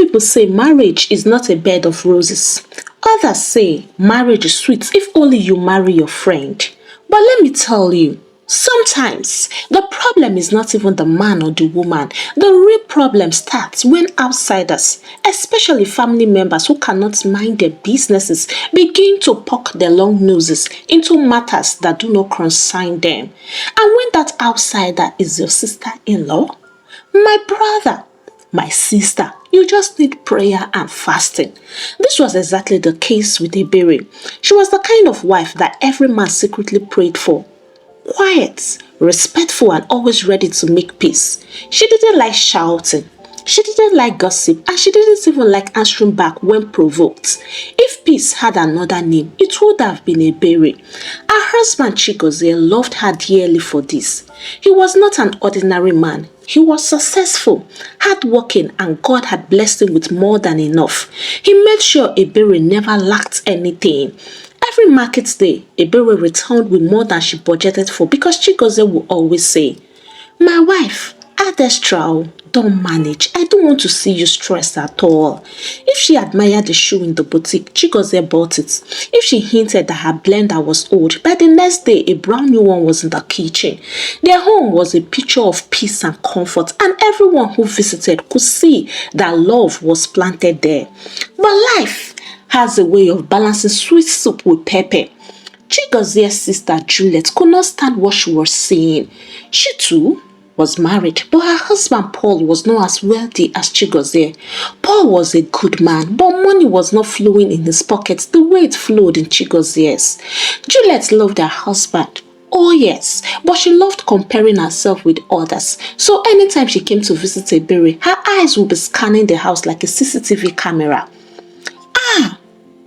people say marriage is not a bed of roses. Others say marriage is sweet if only you marry your friend. But let me tell you, sometimes the problem is not even the man or the woman. The real problem starts when outsiders, especially family members who cannot mind their businesses, begin to poke their long noses into matters that do not concern them. And when that outsider is your sister-in-law, my brother, my sister, you just need prayer and fasting. This was exactly the case with Ebere. She was the kind of wife that every man secretly prayed for. Quiet, respectful, and always ready to make peace. She didn't like shouting. She didn't like gossip, and she didn't even like answering back when provoked. If peace had another name, it would have been Ebere. Her husband Chigozie loved her dearly for this. He was not an ordinary man. He was successful, hardworking, and God had blessed him with more than enough. He made sure Ebere never lacked anything. Every market day, Ebere returned with more than she budgeted for because Chigozie would always say, "My wife, add extra, don't manage. I don't want to see you stressed at all." If she admired the shoe in the boutique, Chigozie bought it. If she hinted that her blender was old, by the next day a brand new one was in the kitchen. Their home was a picture of peace and comfort, and everyone who visited could see that love was planted there. But life has a way of balancing sweet soup with pepper. Chigozie's sister Juliet could not stand what she was seeing. She too was married, but her husband Paul was not as wealthy as Chigozie. Paul was a good man, but money was not flowing in his pockets the way it flowed in Chigozie's. Juliet loved her husband. Oh yes, but she loved comparing herself with others. So anytime she came to visit Ebere, her eyes would be scanning the house like a CCTV camera.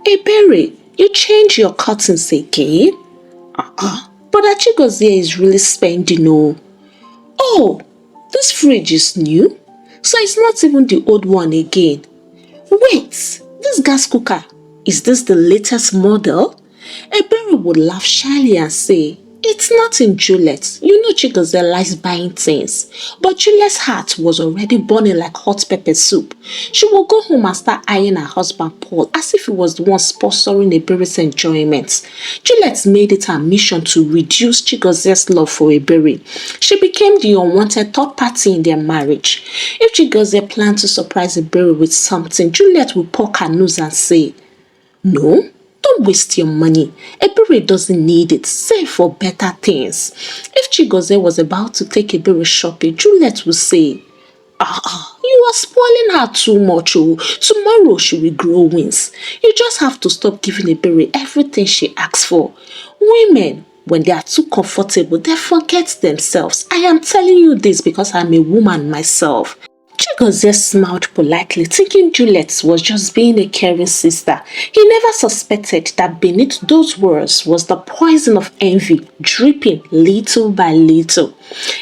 Ebere, you change your curtains again? But Chigozie is really spending, oh. Oh, this fridge is new, so it's not even the old one again. Wait, this gas cooker, is this the latest model? Ebere would laugh shyly and say, "It's not in Juliet. You know Chigozie likes buying things." But Juliet's heart was already burning like hot pepper soup. She would go home and start eyeing her husband Paul as if he was the one sponsoring Ebere's enjoyment. Juliet made it her mission to reduce Chigozie's love for Ebere. She became the unwanted third party in their marriage. If Chigozie planned to surprise Ebere with something, Juliet would poke her nose and say, "No, don't waste your money. Ebere doesn't need it. Save for better things." If Chigozie was about to take Ebere shopping, Juliet would say, "You are spoiling her too much. Oh. Tomorrow she will grow wings. You just have to stop giving Ebere everything she asks for." Women, when they are too comfortable, they forget themselves. I am telling you this because I'm a woman myself. Chigozie smiled politely, thinking Juliet was just being a caring sister. He never suspected that beneath those words was the poison of envy dripping little by little.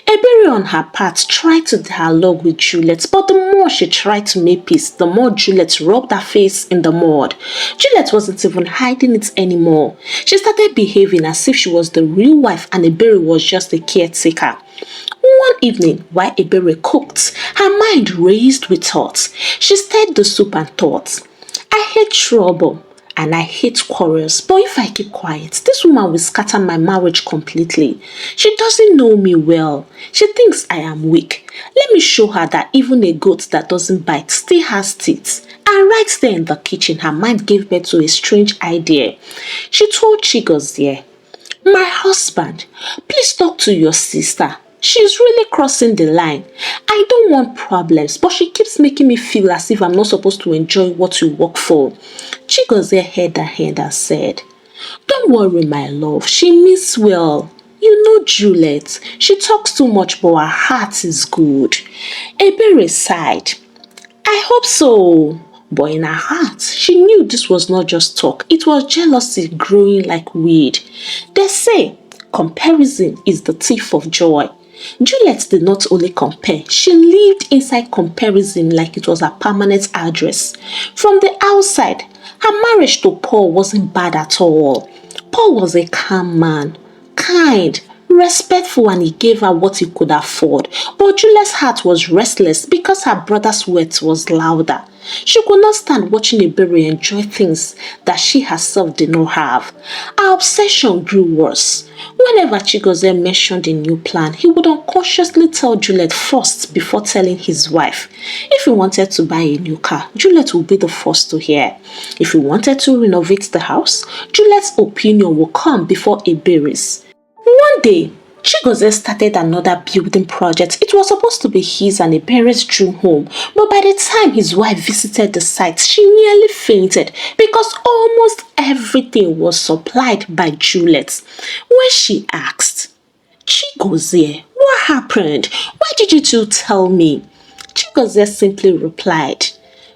Ebere on her part tried to dialogue with Juliet, but the more she tried to make peace, the more Juliet rubbed her face in the mud. Juliet wasn't even hiding it anymore. She started behaving as if she was the real wife and Ebere was just a caretaker. One evening, while Ebere cooked, her mind raced with thoughts. She stirred the soup and thought, "I hate trouble and I hate quarrels, but if I keep quiet, this woman will scatter my marriage completely. She doesn't know me well. She thinks I am weak. Let me show her that even a goat that doesn't bite still has teeth." And right there in the kitchen, her mind gave birth to a strange idea. She told Chigozie, "My husband, please talk to your sister. She's really crossing the line. I don't want problems, but she keeps making me feel as if I'm not supposed to enjoy what you work for." Chigozie held her head and said, "Don't worry, my love. She means well. You know Juliet. She talks too much, but her heart is good." Ebere sighed. "I hope so." But in her heart, she knew this was not just talk. It was jealousy growing like weed. They say comparison is the thief of joy. Juliet did not only compare, she lived inside comparison like it was a permanent address. From the outside, her marriage to Paul wasn't bad at all. Paul was a calm man, kind, respectful, and he gave her what he could afford. But Juliet's heart was restless because her brother's words was louder. She could not stand watching Ebere enjoy things that she herself did not have. Her obsession grew worse. Whenever Chigozie mentioned a new plan, he would unconsciously tell Juliet first before telling his wife. If he wanted to buy a new car, Juliet would be the first to hear. If he wanted to renovate the house, Juliet's opinion would come before Ebere's. One day, Chigozie started another building project. It was supposed to be his and Ebere's dream home, but by the time his wife visited the site, she nearly fainted because almost everything was supplied by Juliet. When she asked, "Chigozie, what happened? Why did you two tell me?" Chigozie simply replied,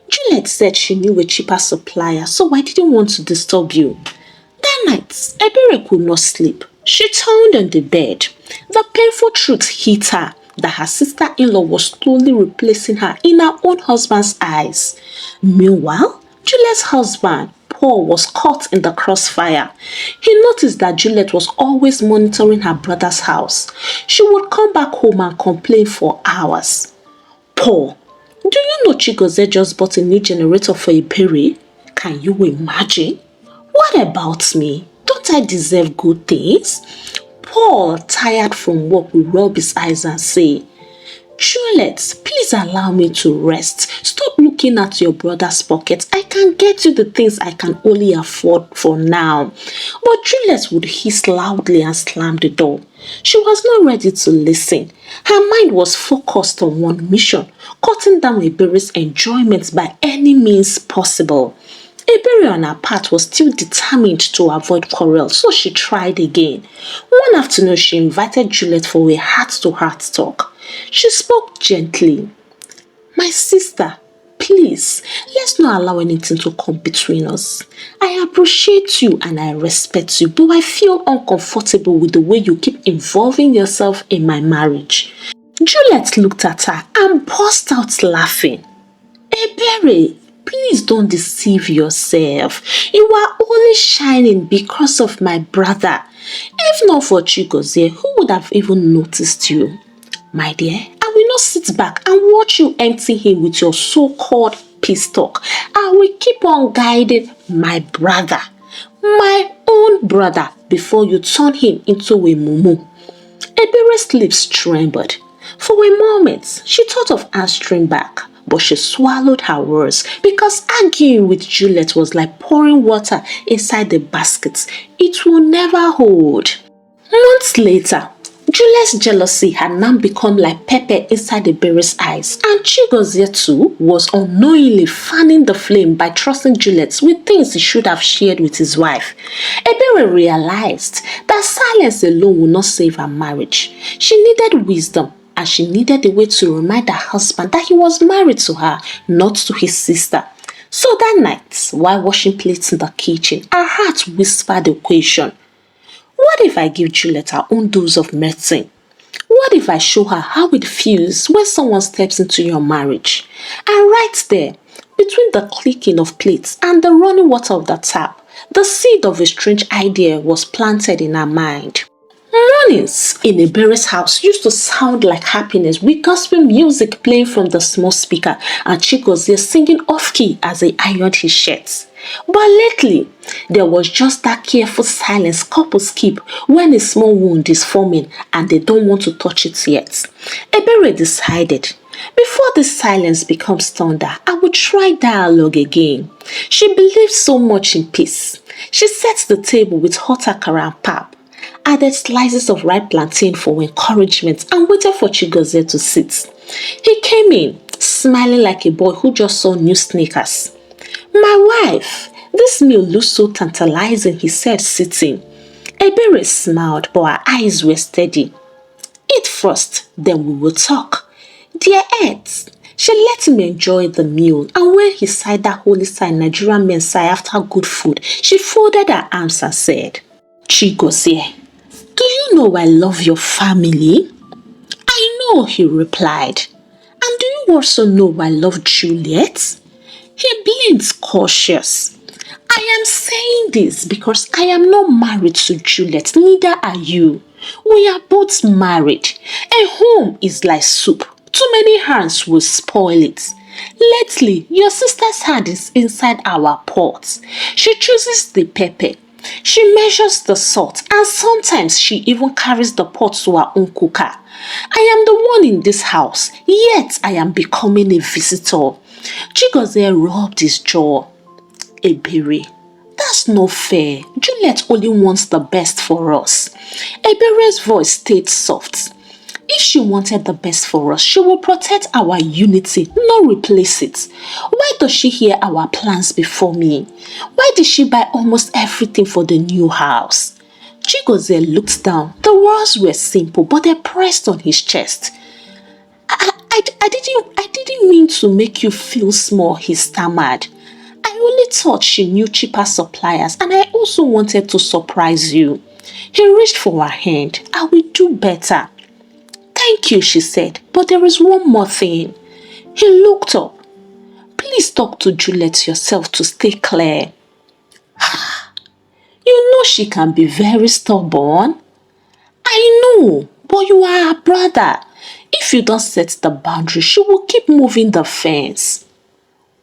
"Juliet said she knew a cheaper supplier, so I didn't want to disturb you." That night, Ebere could not sleep. She turned on the bed. The painful truth hit her that her sister-in-law was slowly replacing her in her own husband's eyes. Meanwhile, Juliet's husband, Paul, was caught in the crossfire. He noticed that Juliet was always monitoring her brother's house. She would come back home and complain for hours. "Paul, do you know Chigozie just bought a new generator for Ebere? Can you imagine? What about me? Don't I deserve good things?" Paul, tired from work, would rub his eyes and say, "Juliet, please allow me to rest. Stop looking at your brother's pockets. I can get you the things I can only afford for now." But Juliet would hiss loudly and slam the door. She was not ready to listen. Her mind was focused on one mission: cutting down Ebere's enjoyment by any means possible. Ebere on her part was still determined to avoid quarrel, so she tried again. One afternoon, she invited Juliet for a heart-to-heart talk. She spoke gently. "My sister, please, let's not allow anything to come between us. I appreciate you and I respect you, but I feel uncomfortable with the way you keep involving yourself in my marriage." Juliet looked at her and burst out laughing. "Ebere, please don't deceive yourself. You are only shining because of my brother. If not for Chigozie, who would have even noticed you? My dear, I will not sit back and watch you empty him with your so-called peace talk. I will keep on guiding my brother, my own brother, before you turn him into a mumu." Ebere's lips trembled. For a moment, she thought of answering back, but she swallowed her words because arguing with Juliet was like pouring water inside the basket. It will never hold. Months later, Juliet's jealousy had now become like pepper inside Ebere's eyes, and Chigozie too was unknowingly fanning the flame by trusting Juliet with things he should have shared with his wife. Ebere realized that silence alone would not save her marriage. She needed wisdom, and she needed a way to remind her husband that he was married to her, not to his sister. So that night, while washing plates in the kitchen, her heart whispered the question: what if I give Juliet her own dose of medicine? What if I show her how it feels when someone steps into your marriage? And right there, between the clicking of plates and the running water of the tap, the seed of a strange idea was planted in her mind. Mornings in Ebere's house used to sound like happiness, with gospel music playing from the small speaker and Chigozie singing off-key as he ironed his shirts. But lately, there was just that careful silence couples keep when a small wound is forming and they don't want to touch it yet. Ebere decided, before this silence becomes thunder, I would try dialogue again. She believed so much in peace. She set the table with hot akara and pap, added slices of ripe plantain for encouragement, and waited for Chigozie to sit. He came in, smiling like a boy who just saw new sneakers. "My wife, this meal looks so tantalizing," he said, sitting. Ebere smiled, but her eyes were steady. "Eat first, then we will talk." Dear Ed, she let him enjoy the meal, and when he sighed that holy sigh Nigerian men sigh after good food, she folded her arms and said, "Chigozie, do you know I love your family?" "I know," he replied. "And do you also know I love Juliet?" He blinked, cautious. "I am saying this because I am not married to Juliet, neither are you. We are both married. A home is like soup. Too many hands will spoil it. Lately, your sister's hand is inside our pot. She chooses the pepper. She measures the salt, and sometimes she even carries the pot to her own cooker. I am the one in this house, yet I am becoming a visitor. Chigozie rubbed his jaw. Ebere, that's not fair. Juliet only wants the best for us. Ebere's voice stayed soft. If she wanted the best for us, she will protect our unity, not replace it. Why does she hear our plans before me? Why did she buy almost everything for the new house? Chigozie looked down. The words were simple, but they pressed on his chest. I didn't mean to make you feel small, he stammered. I only thought she knew cheaper suppliers, and I also wanted to surprise you. He reached for her hand. I will do better. Thank you, she said, but there is one more thing. He looked up. Please talk to Juliet yourself to stay clear. You know she can be very stubborn. I know, but you are her brother. If you don't set the boundary, she will keep moving the fence.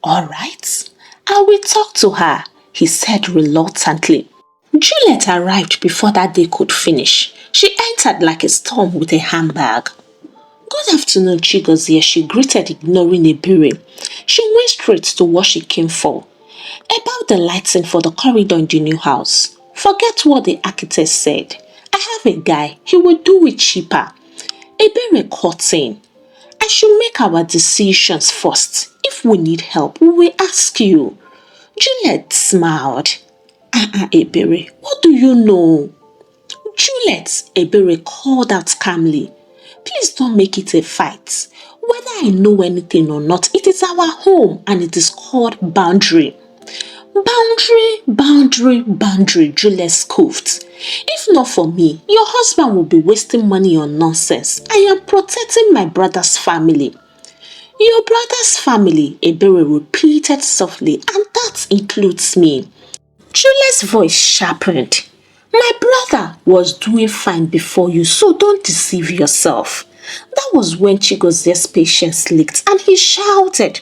All right, I will talk to her, he said reluctantly. Juliet arrived before that day could finish. She entered like a storm with a handbag. Good afternoon, Chigozie, she greeted, ignoring Ebere. She went straight to what she came for. About the lighting for the corridor in the new house. Forget what the architect said. I have a guy, he will do it cheaper. Ebere cut in. I should make our decisions first. If we need help, we will ask you. Juliet smiled. Ebere, what do you know? Juliet, Ebere called out calmly. Please don't make it a fight. Whether I know anything or not, it is our home and it is called boundary. Boundary, Juliet scoffed. If not for me, your husband will be wasting money on nonsense. I am protecting my brother's family. Your brother's family, Ebere repeated softly, and that includes me. Juliet's voice sharpened. My brother was doing fine before you, so don't deceive yourself. That was when Chigozie's patience leaked and he shouted,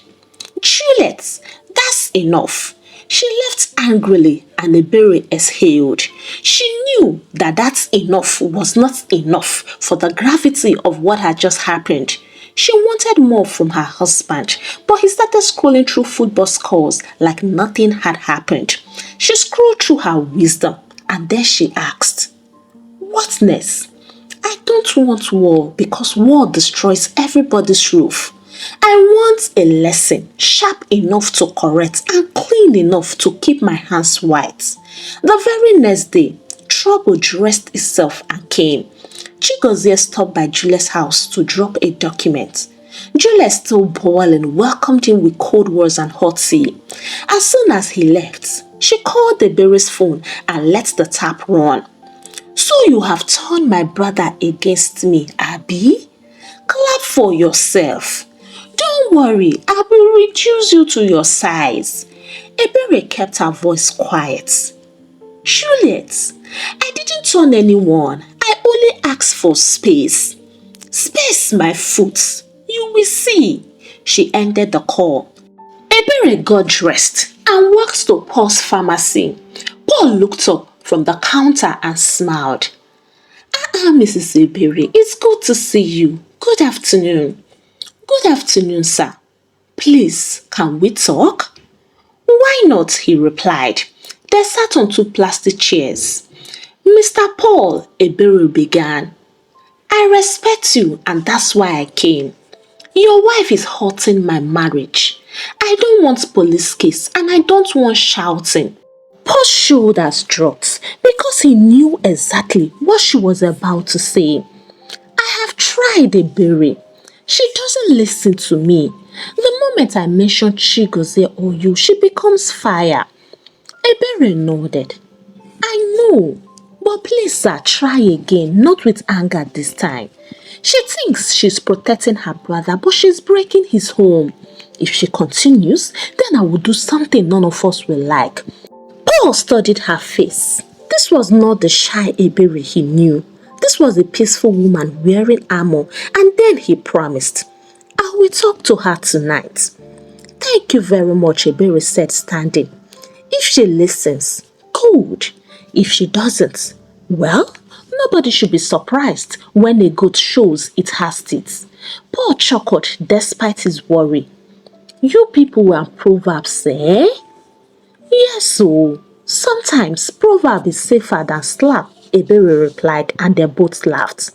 Juliet, that's enough. She left angrily and Ebere exhaled. She knew that enough was not enough for the gravity of what had just happened. She wanted more from her husband, but he started scrolling through football scores like nothing had happened. She scrolled through her wisdom and then she asked, What next? I don't want war because war destroys everybody's roof. I want a lesson sharp enough to correct and clean enough to keep my hands white. The very next day, trouble dressed itself and came. Chigozie stopped by Juliet's house to drop a document. Juliet, still boiling, welcomed him with cold words and hot tea. As soon as he left, she called Ebere's phone and let the tap run. So you have turned my brother against me, Abi? Clap for yourself. Don't worry, I will reduce you to your size. Ebere kept her voice quiet. Juliet, I didn't turn anyone. I only asked for space. Space, my foot. You will see. She ended the call. Ebere got dressed and walked to Paul's pharmacy. Paul looked up from the counter and smiled. Mrs. Ebere, it's good to see you. Good afternoon. Good afternoon, sir. Please, can we talk? Why not, he replied. They sat on two plastic chairs. Mr. Paul, Ebere began. I respect you and that's why I came. Your wife is hurting my marriage. I don't want police case and I don't want shouting. Paul's shoulders dropped because he knew exactly what she was about to say. I have tried, Ebere. She doesn't listen to me. The moment I mention Chigozie or you, she becomes fire. Ebere nodded. I know, but please sir, try again, not with anger this time. She thinks she's protecting her brother, but she's breaking his home. If she continues, then I will do something none of us will like. Paul studied her face. This was not the shy Ebere he knew. This was a peaceful woman wearing armor, and then he promised, I will talk to her tonight. Thank you very much, Ebere said, standing. If she listens, good. If she doesn't, well, nobody should be surprised when a goat shows it has teeth. Paul chuckled despite his worry. You people and proverbs, eh? Yes, so sometimes proverb is safer than slap, Ebere replied, and they both laughed.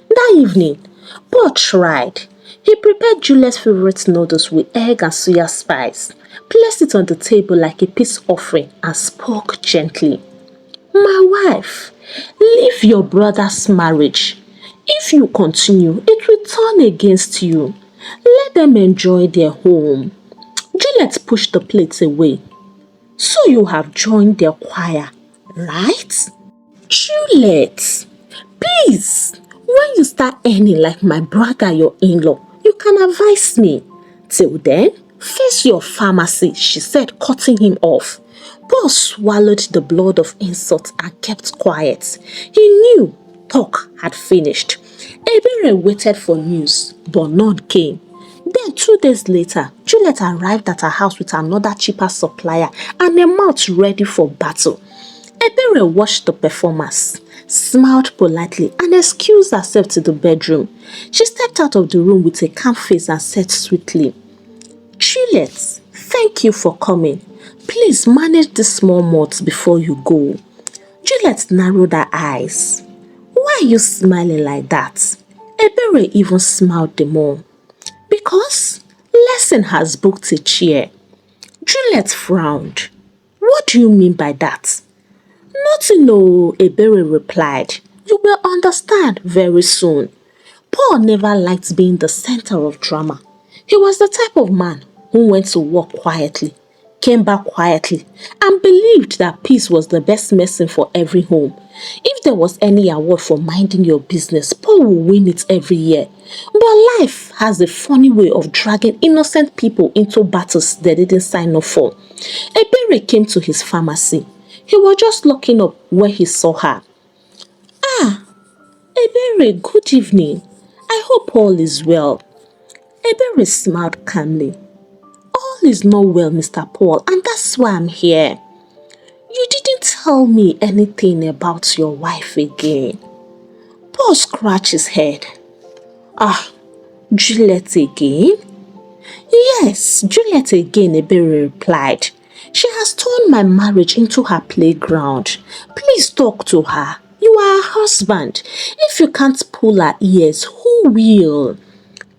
That evening, Paul tried. He prepared Juliet's favorite noodles with egg and soya spice, placed it on the table like a peace offering, and spoke gently. My wife, leave your brother's marriage. If you continue, it will turn against you. Let them enjoy their home. Juliet pushed the plates away. So you have joined their choir, right? Juliet, please, when you start earning like my brother, your in-law, you can advise me. Till then, face your pharmacy, she said, cutting him off. Paul swallowed the blood of insult and kept quiet. He knew talk had finished. Ebere waited for news, but none came. Then 2 days later, Juliet arrived at her house with another cheaper supplier and a mouth ready for battle. Ebere watched the performance, smiled politely, and excused herself to the bedroom. She stepped out of the room with a calm face and said sweetly, Juliet, thank you for coming. Please manage this small mouth before you go. Juliet narrowed her eyes. Why are you smiling like that? Ebere even smiled the more. Because Lesson has booked a chair. Juliet frowned. What do you mean by that? Nothing, no, Ebere replied. You will understand very soon. Paul never liked being the center of drama. He was the type of man who went to work quietly, came back quietly, and believed that peace was the best medicine for every home. If there was any award for minding your business, Paul will win it every year. But life has a funny way of dragging innocent people into battles they didn't sign up for. Ebere came to his pharmacy. He was just looking up when he saw her. Ah, Ebere, good evening. I hope all is well. Ebere smiled calmly. All is not well, Mr. Paul, and that's why I'm here. You didn't tell me anything about your wife again. Paul scratched his head. Ah, Juliet again? Yes, Juliet again, Ebere replied. She has turned my marriage into her playground. Please talk to her. You are her husband. If you can't pull her ears, who will?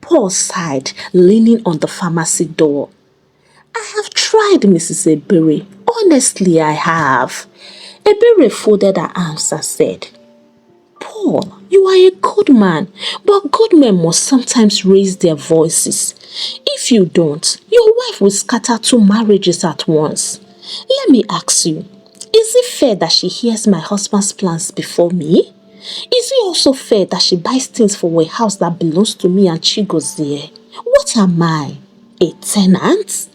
Paul sighed, leaning on the pharmacy door. I have tried, Mrs. Ebere. Honestly, I have. Ebere folded her arms and said, Paul, you are a good man, but good men must sometimes raise their voices. If you don't, your wife will scatter 2 marriages at once. Let me ask you, is it fair that she hears my husband's plans before me? Is it also fair that she buys things for a house that belongs to me and she goes there? What am I? A tenant?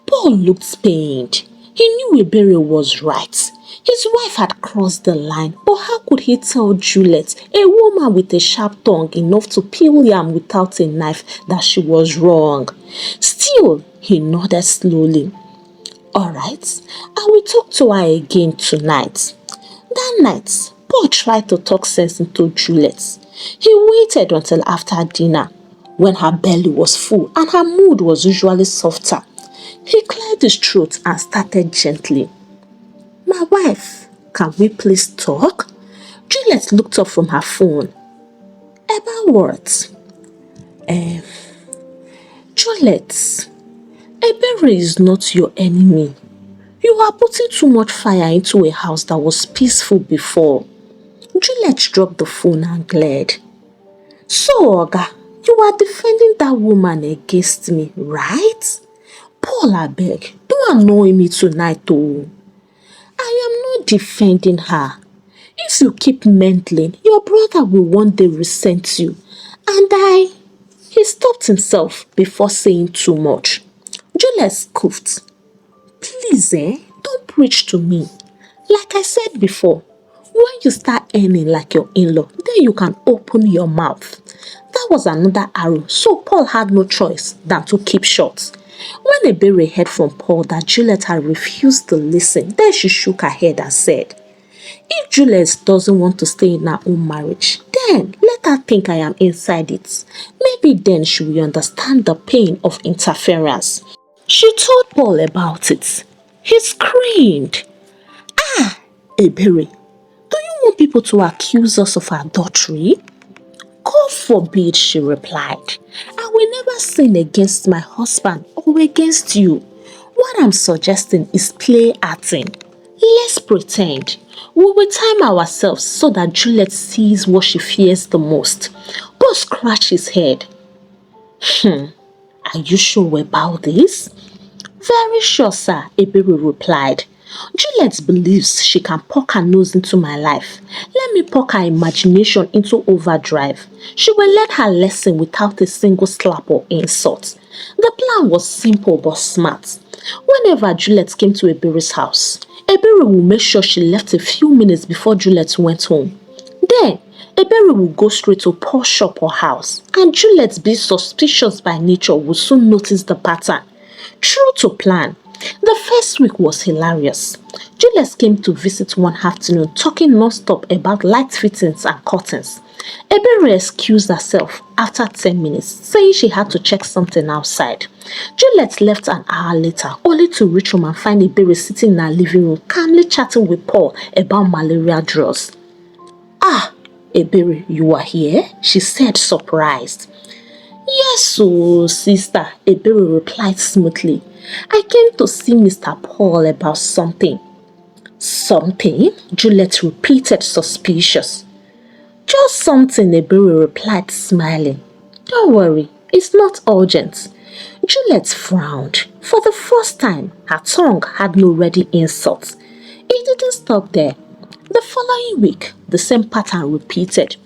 Paul looked pained. He knew Ebere was right. His wife had crossed the line, but how could he tell Juliet, a woman with a sharp tongue enough to peel yam without a knife, that she was wrong? Still, he nodded slowly. All right, I will talk to her again tonight. That night, Paul tried to talk sense into Juliet. He waited until after dinner, when her belly was full and her mood was usually softer. He cleared his throat and started gently. My wife, can we please talk? Juliet looked up from her phone. About what? Juliet, Ebere is not your enemy. You are putting too much fire into a house that was peaceful before. Juliet dropped the phone and glared. So, Oga, you are defending that woman against me, right? Paul, I beg, don't annoy me tonight, though. I am not defending her. If you keep meddling, your brother will one day resent you. And He stopped himself before saying too much. Juliet scoffed. Please, don't preach to me. Like I said before, when you start earning like your in-law, then you can open your mouth. That was another arrow, so Paul had no choice than to keep short. When Ebere heard from Paul that Juliet had refused to listen, then she shook her head and said, if Juliet doesn't want to stay in her own marriage, then let her think I am inside it. Maybe then she will understand the pain of interference. She told Paul about it. He screamed, "Ah, Ebere, do you want people to accuse us of adultery?" "God forbid," she replied. "I will never sin against my husband or against you. What I'm suggesting is play acting. Let's pretend. We will time ourselves so that Juliet sees what she fears the most." Paul scratched his head. Are you sure about this?" "Very sure, sir," Ebere replied. "Juliet believes she can poke her nose into my life. Let me poke her imagination into overdrive. She will learn her lesson without a single slap or insult." The plan was simple but smart. Whenever Juliet came to Ebere's house, Ebere would make sure she left a few minutes before Juliet went home. Then, Ebere would go straight to Paul's shop or house, and Juliet, being suspicious by nature, would soon notice the pattern. True to plan, the first week was hilarious. Juliet came to visit one afternoon talking non-stop about light fittings and curtains. Ebere excused herself after 10 minutes, saying she had to check something outside. Juliet left an hour later, only to reach home and find Ebere sitting in her living room, calmly chatting with Paul about malaria drugs. "Ah, Ebere, you are here?" she said, surprised. "Yes, so sister," Ebere replied smoothly. "I came to see Mr. Paul about something." "Something?" Juliet repeated, suspicious. "Just something," Ebere replied, smiling. "Don't worry, it's not urgent." Juliet frowned. For the first time, her tongue had no ready insult. It didn't stop there. The following week, the same pattern repeated.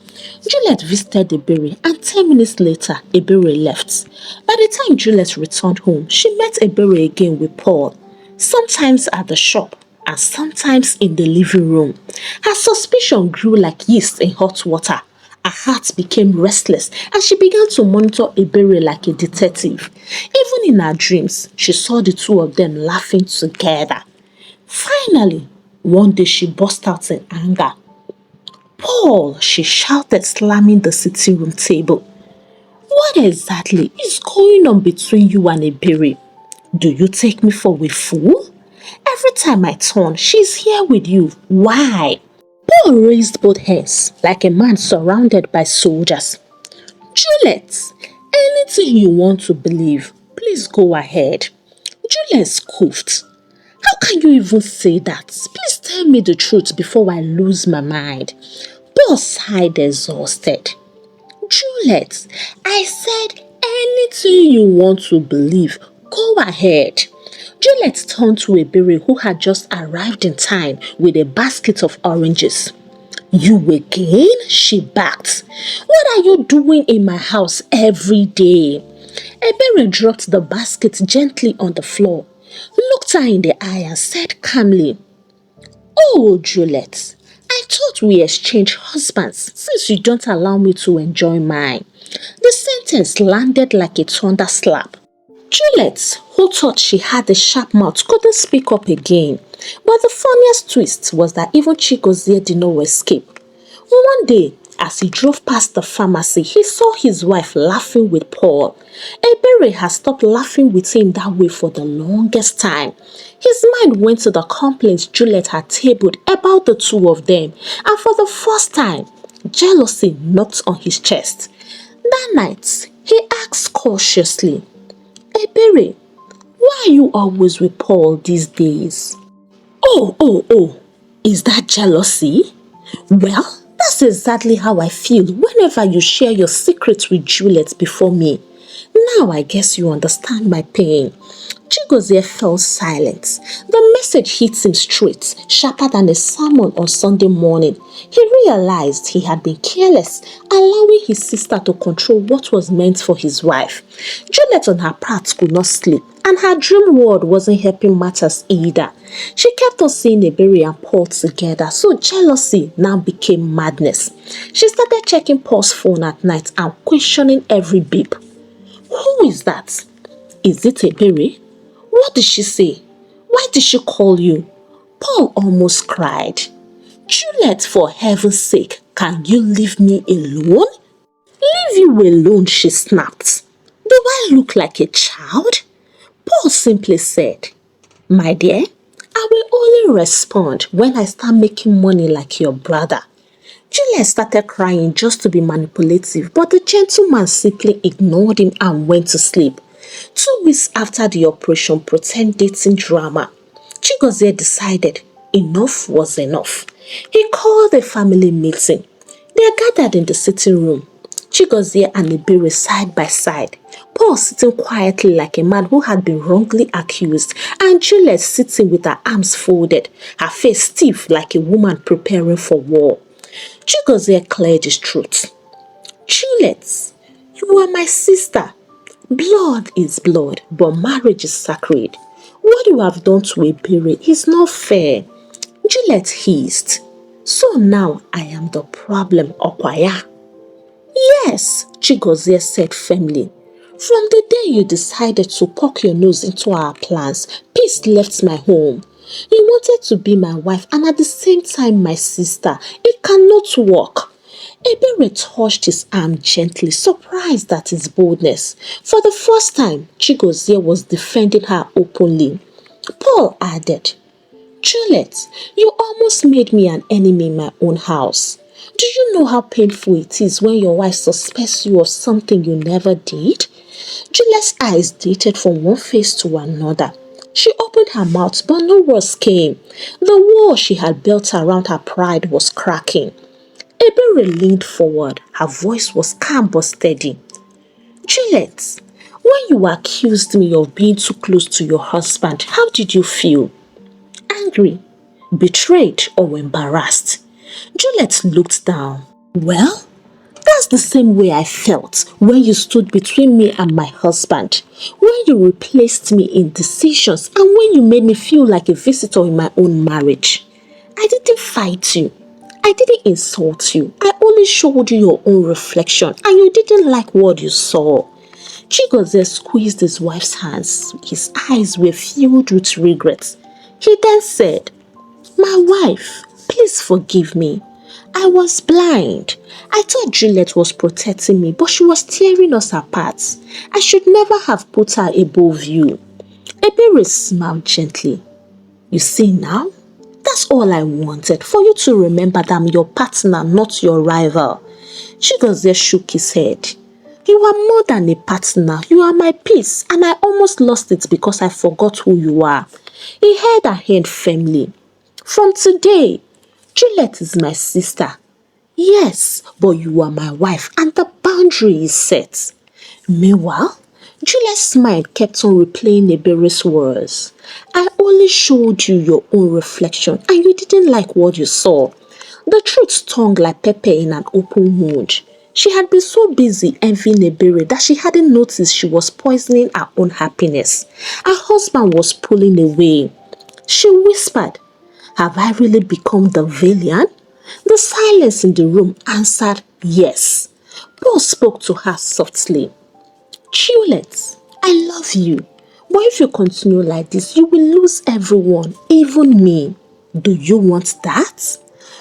Juliet visited Ebere, and 10 minutes later, Ebere left. By the time Juliet returned home, she met Ebere again with Paul, sometimes at the shop and sometimes in the living room. Her suspicion grew like yeast in hot water. Her heart became restless and she began to monitor Ebere like a detective. Even in her dreams, she saw the two of them laughing together. Finally, one day she burst out in anger. "Paul," she shouted, slamming the sitting room table. "What exactly is going on between you and Ebere? Do you take me for a fool? Every time I turn, she's here with you. Why?" Paul raised both hands like a man surrounded by soldiers. "Juliet, anything you want to believe, please go ahead." Juliet scoffed. "How can you even say that? Please tell me the truth before I lose my mind." Paul sighed, exhausted. "Juliet, I said anything you want to believe, go ahead." Juliet turned to Ebere, who had just arrived in time with a basket of oranges. "You again?" she barked. "What are you doing in my house every day?" Ebere dropped the basket gently on the floor, looked her in the eye and said calmly, "Oh, Juliet, I thought we exchanged husbands since you don't allow me to enjoy mine." The sentence landed like a thunder slap. Juliet, who thought she had a sharp mouth, couldn't speak up again. But the funniest twist was that even Chigozie did not escape. One day, as he drove past the pharmacy, he saw his wife laughing with Paul. Ebere had stopped laughing with him that way for the longest time. His mind went to the complaints Juliet had tabled about the two of them, and for the first time, jealousy knocked on his chest. That night, he asked cautiously, "Ebere, why are you always with Paul these days?" Oh, is that jealousy? Well, that's exactly how I feel whenever you share your secrets with Juliet before me. Now I guess you understand my pain. Chigozie fell silent. The message hit him straight, sharper than a sermon on Sunday morning. He realized he had been careless, allowing his sister to control what was meant for his wife. Juliet on her part could not sleep, and her dream world wasn't helping matters either. She kept on seeing Ebere and Paul together, so jealousy now became madness. She started checking Paul's phone at night and questioning every beep. Who is that? Is it Ebere? What did she say? Why did she call you? Paul almost cried. Juliet, for heaven's sake, can you leave me alone? Leave you alone, she snapped. Do I look like a child? Paul simply said, My dear, I will only respond when I start making money like your brother. Juliet started crying just to be manipulative, but the gentleman simply ignored him and went to sleep. 2 weeks after the operation pretend dating drama, Chigozie decided enough was enough. He called a family meeting. They gathered in the sitting room. Chigozie and Ebere side by side. Paul sitting quietly like a man who had been wrongly accused, and Juliet sitting with her arms folded, her face stiff like a woman preparing for war. Chigozie cleared his truth. Juliet, you are my sister. Blood is blood, but marriage is sacred. What you have done to Ebere is not fair. Juliet hissed. So now I am the problem, Okwaya. Yes, Chigozie said firmly. From the day you decided to poke your nose into our plans, peace left my home. You wanted to be my wife and at the same time my sister. It cannot work. Ebere touched his arm gently, surprised at his boldness. For the first time, Chigozie was defending her openly. Paul added, Juliet, you almost made me an enemy in my own house. Do you know how painful it is when your wife suspects you of something you never did? Juliet's eyes darted from one face to another. She opened her mouth, but no words came. The wall she had built around her pride was cracking. Ebere leaned forward. Her voice was calm but steady. Juliet, when you accused me of being too close to your husband, how did you feel? Angry, betrayed, or embarrassed? Juliet looked down. Well, that's the same way I felt when you stood between me and my husband, when you replaced me in decisions, and when you made me feel like a visitor in my own marriage. I didn't fight you. I didn't insult you. I only showed you your own reflection and you didn't like what you saw. Chigozie squeezed his wife's hands. His eyes were filled with regret. He then said, My wife, please forgive me. I was blind. I thought Juliet was protecting me, but she was tearing us apart. I should never have put her above you. Ebere smiled gently. You see now? That's all I wanted, for you to remember that I'm your partner, not your rival. Chigozie shook his head. You are more than a partner. You are my peace, and I almost lost it because I forgot who you are. He held her hand firmly. From today, Juliet is my sister. Yes, but you are my wife, and the boundary is set. Meanwhile, Juliet's mind kept on replaying Ebere's words. I only showed you your own reflection and you didn't like what you saw. The truth stung like pepper in an open wound. She had been so busy envying Ebere that she hadn't noticed she was poisoning her own happiness. Her husband was pulling away. She whispered, Have I really become the villain? The silence in the room answered yes. Paul spoke to her softly. Juliet, I love you, but if you continue like this, you will lose everyone, even me. Do you want that?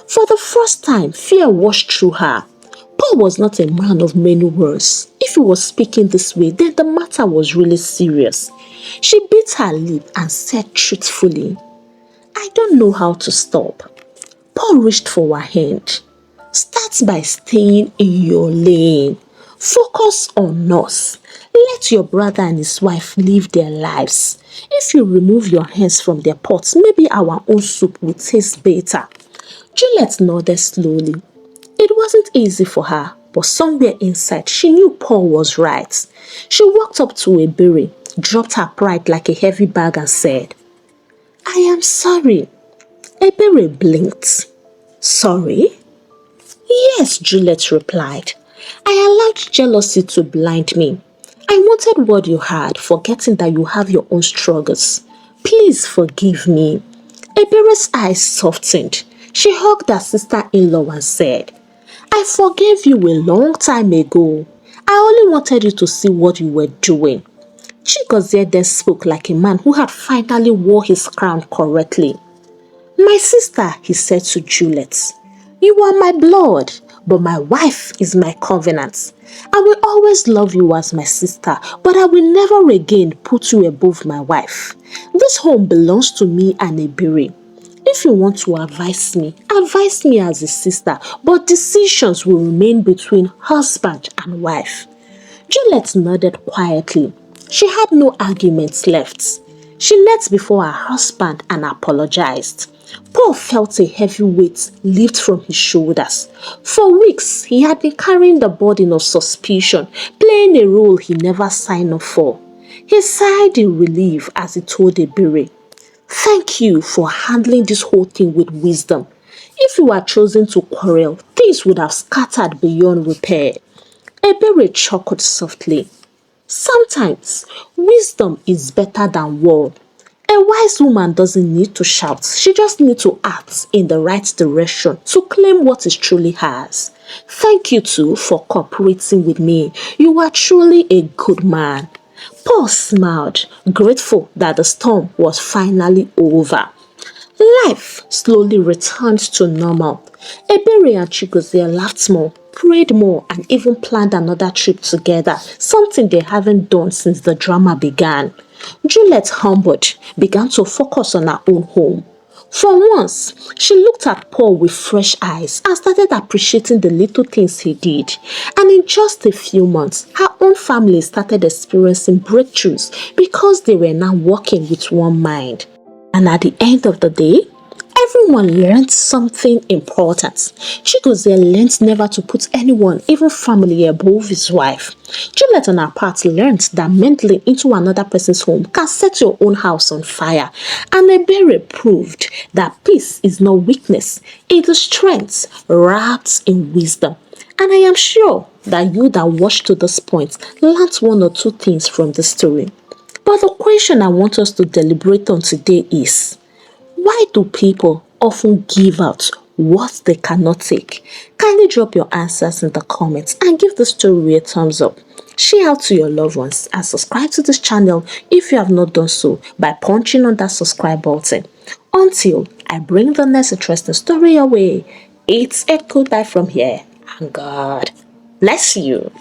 For the first time, fear washed through her. Paul was not a man of many words. If he was speaking this way, then the matter was really serious. She bit her lip and said truthfully, I don't know how to stop. Paul reached for her hand. Start by staying in your lane. Focus on us. Let your brother and his wife live their lives. If you remove your hands from their pots, maybe our own soup will taste better. Juliet nodded slowly. It wasn't easy for her, but somewhere inside she knew Paul was right. She walked up to Ebere, dropped her pride like a heavy bag and said, I am sorry. Ebere blinked. Sorry? Yes, Juliet replied. I allowed jealousy to blind me. I wanted what you had, forgetting that you have your own struggles. Please forgive me. Ebere's eyes softened. She hugged her sister-in-law and said, I forgave you a long time ago. I only wanted you to see what you were doing. Chigozie then spoke like a man who had finally wore his crown correctly. My sister, he said to Juliet, you are my blood, but my wife is my covenant. I will always love you as my sister, but I will never again put you above my wife. This home belongs to me and Ebere. If you want to advise me as a sister, but decisions will remain between husband and wife. Juliet nodded quietly. She had no arguments left. She knelt before her husband and apologized. Paul felt a heavy weight lift from his shoulders. For weeks, he had been carrying the burden of suspicion, playing a role he never signed up for. He sighed in relief as he told Ebere, Thank you for handling this whole thing with wisdom. If you had chosen to quarrel, things would have scattered beyond repair. Ebere chuckled softly. Sometimes, wisdom is better than war. A wise woman doesn't need to shout, she just needs to act in the right direction to claim what is truly hers. Thank you too for cooperating with me. You are truly a good man. Paul smiled, grateful that the storm was finally over. Life slowly returned to normal. Ebere and Chigozie laughed more, prayed more, and even planned another trip together, something they haven't done since the drama began. Juliet, humbled, began to focus on her own home. For once, she looked at Paul with fresh eyes and started appreciating the little things he did. And in just a few months, her own family started experiencing breakthroughs because they were now working with one mind. And at the end of the day, everyone learned something important. Chigozie learned never to put anyone, even family, above his wife. Juliet on her part learned that meddling into another person's home can set your own house on fire. And Ebere proved that peace is not weakness, it is strength wrapped in wisdom. And I am sure that you that watched to this point learned one or two things from the story. But the question I want us to deliberate on today is, why do people often give out what they cannot take? Kindly drop your answers in the comments and give the story a thumbs up. Share out to your loved ones and subscribe to this channel if you have not done so by punching on that subscribe button. Until I bring the next interesting story your way, it's a goodbye from here and God bless you.